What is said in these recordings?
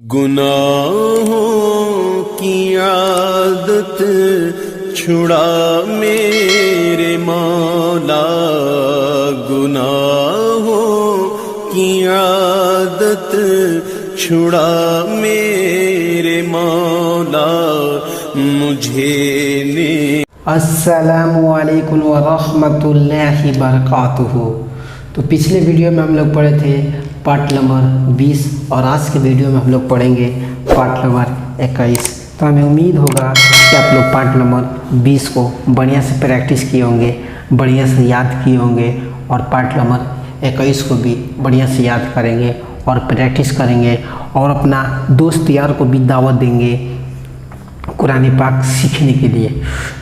गुनाहों की आदत छुड़ा मेरे मौला, गुनाहों की आदत छुड़ा मेरे मौला, मुझे ने। अस्सलामुअलैकुम वरहमतुल्लाहि बरकातुहू। तो पिछले वीडियो में हम लोग पढ़े थे पार्ट नंबर 20 और आज के वीडियो में हम लोग पढ़ेंगे पार्ट नंबर 21। तो हमें उम्मीद होगा कि आप लोग पार्ट नंबर 20 को बढ़िया से प्रैक्टिस किए होंगे, बढ़िया से याद किए होंगे और पार्ट नंबर 21 को भी बढ़िया से याद करेंगे और प्रैक्टिस करेंगे और अपना दोस्त यार को भी दावत देंगे कुरान पाक सीखने के लिए।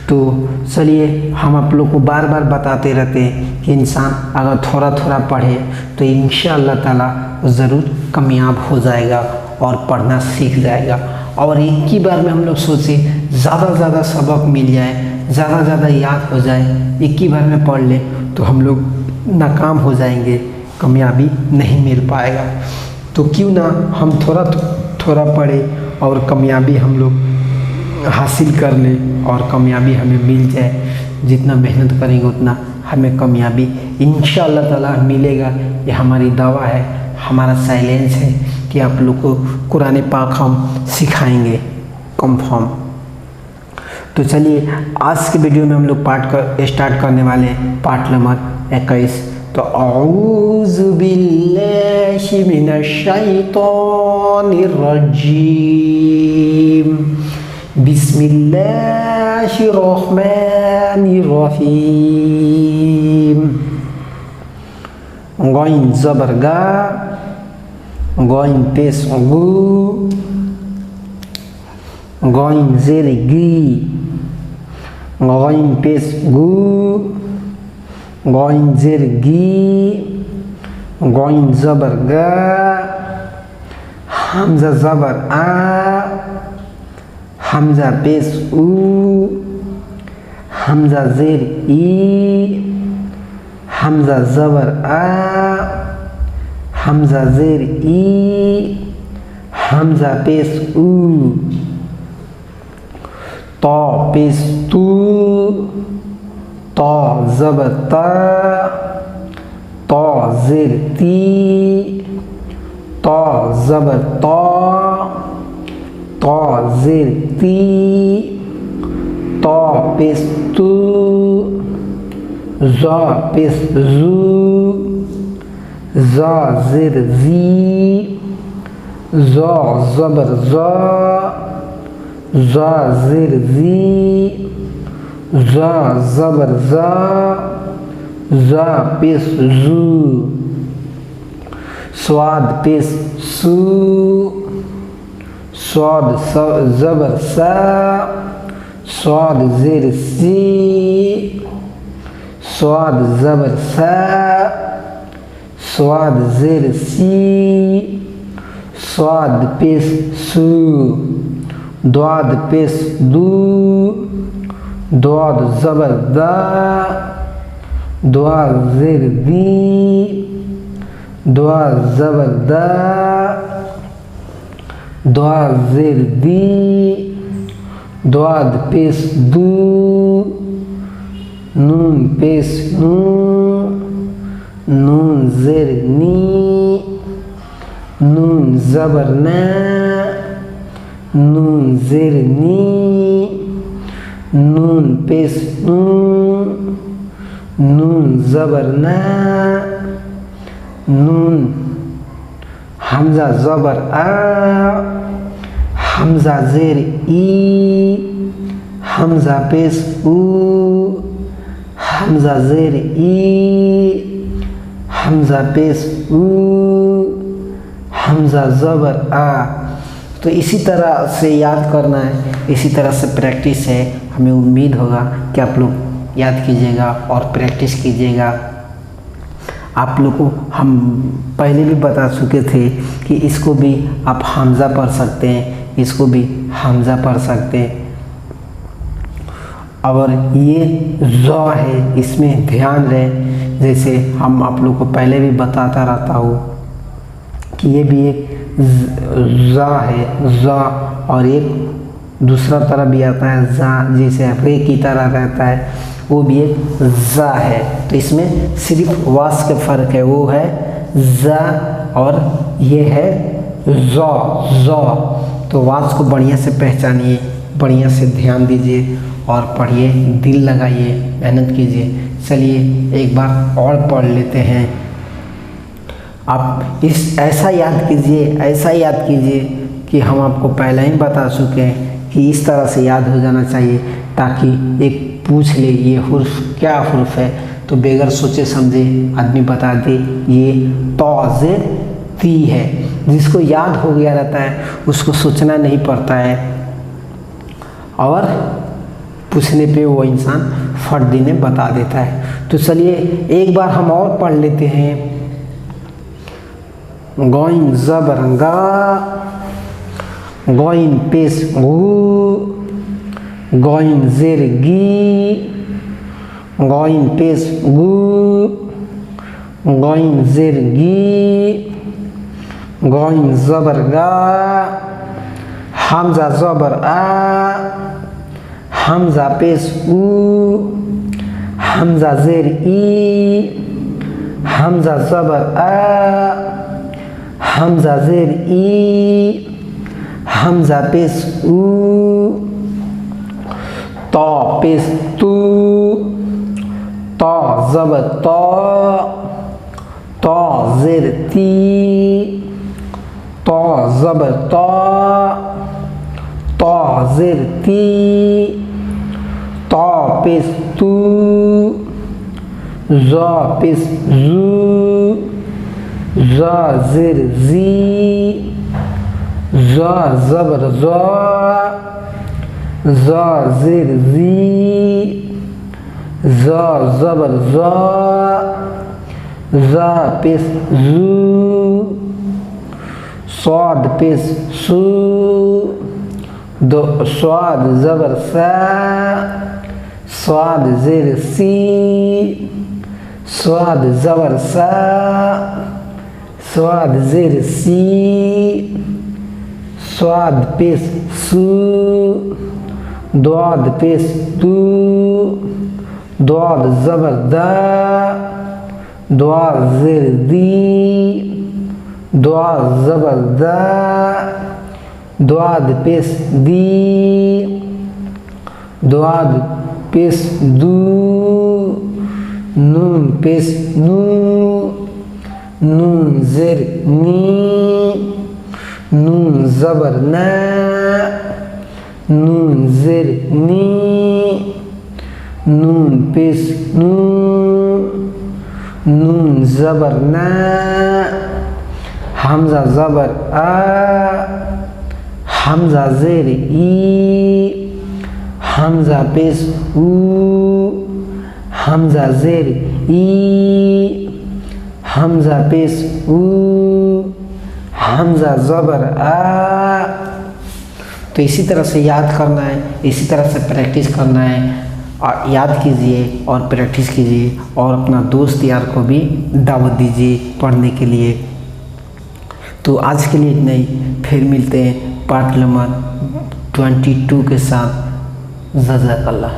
तो चलिए, हम आप लोग को बार बार बताते रहते हैं कि इंसान अगर थोड़ा थोड़ा पढ़े तो इंशाअल्लाह ताला ज़रूर कामयाब हो जाएगा और पढ़ना सीख जाएगा। और एक ही बार में हम लोग सोचे ज़्यादा सबक मिल जाए, ज़्यादा याद हो जाए, एक ही बार में पढ़ ले तो हम लोग नाकाम हो जाएंगे, कामयाबी नहीं मिल पाएगा। तो क्यों ना हम थोड़ा पढ़े और कामयाबी हम लोग हासिल कर ले और कामयाबी हमें मिल जाए। जितना मेहनत करेंगे उतना हमें कामयाबी इंशाअल्लाह ताला मिलेगा। ये हमारी दावा है, हमारा साइलेंस है कि आप लोग को कुरान पाक हम सिखाएंगे कंफर्म। तो चलिए, आज के वीडियो में हम लोग स्टार्ट करने वाले हैं पार्ट नंबर 21। तो औज़ु बिल्लाहि मिनश शैतानिर रजीम, बिस्मिल्लाहिर्रहमानिर्रहीम। गॉइन ज़बर गा, गॉइन पेश गु, गॉइन ज़ेर गी, गॉइन पेश गु, गॉइन ज़ेर गी, गॉइन ज़बर गा, हमज़ा ज़बर आ, हमज़ा पेश उ, हमज़ा ज़ेर ई, हमज़ा ज़बर आ, हमज़ा ज़ेर ई, हमज़ा पेश उ, तो पेश तू, तो ज़बर ता, तो ज़ेर ती, तो ज़बर तो ज़ेर ती, तो पेश तू, ज़ा पेश ज़ू, ज़ा ज़ेर ज़ी, ज़ा ज़बर ज़ा, ज़ा ज़ेर ज़ी, ज़ा ज़बर ज़ा, ज़ा पेश ज़ू, स्वाद पेश सू, स्वाद ज़बर सा, स्वाद ज़ेर सी, स्वाद ज़बर सा, स्वाद ज़ेर सी, स्वाद पेश सू, द्वाद पेश दू, द्वाद ज़बर दा, द्वाद ज़ेर दी, द्वाद ज़बर दा, द्वाद ज़ेर दी, द्वाद पेश दू, नून पेश नू, नून ज़ेर नी, नून ज़बर ना, नून ज़ेर नी, नून पेश नू, नून ज़बर ना, नून हमज़ा ज़बर आ, हमज़ा ज़ेर ई, हमज़ा पेश ऊ, हमज़ा ज़ेर ई, हमज़ा पेश ऊ, हमज़ा ज़बर आ। तो इसी तरह से याद करना है, इसी तरह से प्रैक्टिस है। हमें उम्मीद होगा कि आप लोग याद कीजिएगा और प्रैक्टिस कीजिएगा। आप लोग को हम पहले भी बता चुके थे कि इसको भी आप हमज़ा पढ़ सकते हैं, इसको भी हमज़ा पढ़ सकते हैं। और ये ज़ है, इसमें ध्यान रहे, जैसे हम आप लोग को पहले भी बताता रहता हूँ कि ये भी एक जा है, जा, और एक दूसरा तरह भी आता है जा, जैसे रे की तरह रहता है, वो भी एक जा है। तो इसमें सिर्फ वास के फ़र्क है, वो है जा और ये है ज़ा, ज़ा। तो वास को बढ़िया से पहचानिए, बढ़िया से ध्यान दीजिए और पढ़िए, दिल लगाइए, मेहनत कीजिए। चलिए एक बार और पढ़ लेते हैं। आप ऐसा याद कीजिए, ऐसा याद कीजिए कि हम आपको पहले ही बता चुके हैं कि इस तरह से याद हो जाना चाहिए, ताकि एक पूछ ले ये हुर्फ क्या हुर्फ है, तो बगैर सोचे समझे आदमी बता दे ये तो ज़ेर ती है। जिसको याद हो गया रहता है उसको सोचना नहीं पड़ता है, और पूछने पे वो इंसान फट देने बता देता है। तो चलिए एक बार हम और पढ़ लेते हैं। गॉइन ज़बर गा, गॉइन पेश गू, गॉइन ज़ेर गी, गॉइन पेश गू, गॉइन ज़ेर गी, गॉइन ज़बर गा, हमज़ा ज़बर आ, हमज़ा पेश ऊ, हमज़ा ज़ेर ई, हमज़ा ज़बर आ, हमज़ा ज़ेर ई, हमज़ा पेश ऊ, तो पेश तू, तो ज़बर तो ज़ेर ती, तो ज़बर तो ज़ेर ती, तो पेश तू, ज़ा पेश ज़ू, ज़ा ज़ेर ज़ी, ज़ा ज़बर ज़ा, ज़ा ज़ेर ज़ी, ज़ा ज़बर ज़ा, ज़ा पेश ज़ू, स्वाद पेश सू, दो स्वाद ज़बर सा, स्वाद ज़ेर सी, स्वाद ज़बर सा, स्वाद ज़ेर सी, स्वाद पेश सू, द्वाद पेश दू, द्वाद ज़बर दा, द्वाद ज़ेर दी, द्वाद ज़बर दा, द्वाद पेश दी, द्वाद पेश दू, नून पेश नू, नून ज़ेर नी, नून ज़बर ना, नून ज़ेर नी, नून पेश नू, नून ज़बर ना, हमज़ा ज़बर आ, हमज़ा ज़ेर ई, हमज़ा पेश ऊ, हमज़ा ज़ेर ई, हमज़ा पेश ऊ, हमज़ा ज़बर आ। तो इसी तरह से याद करना है, इसी तरह से प्रैक्टिस करना है। और याद कीजिए और प्रैक्टिस कीजिए, और अपना दोस्त यार को भी दावत दीजिए पढ़ने के लिए। तो आज के लिए इतना ही, फिर मिलते हैं पार्ट नंबर 22 के साथ। जज़ाकल्लाह।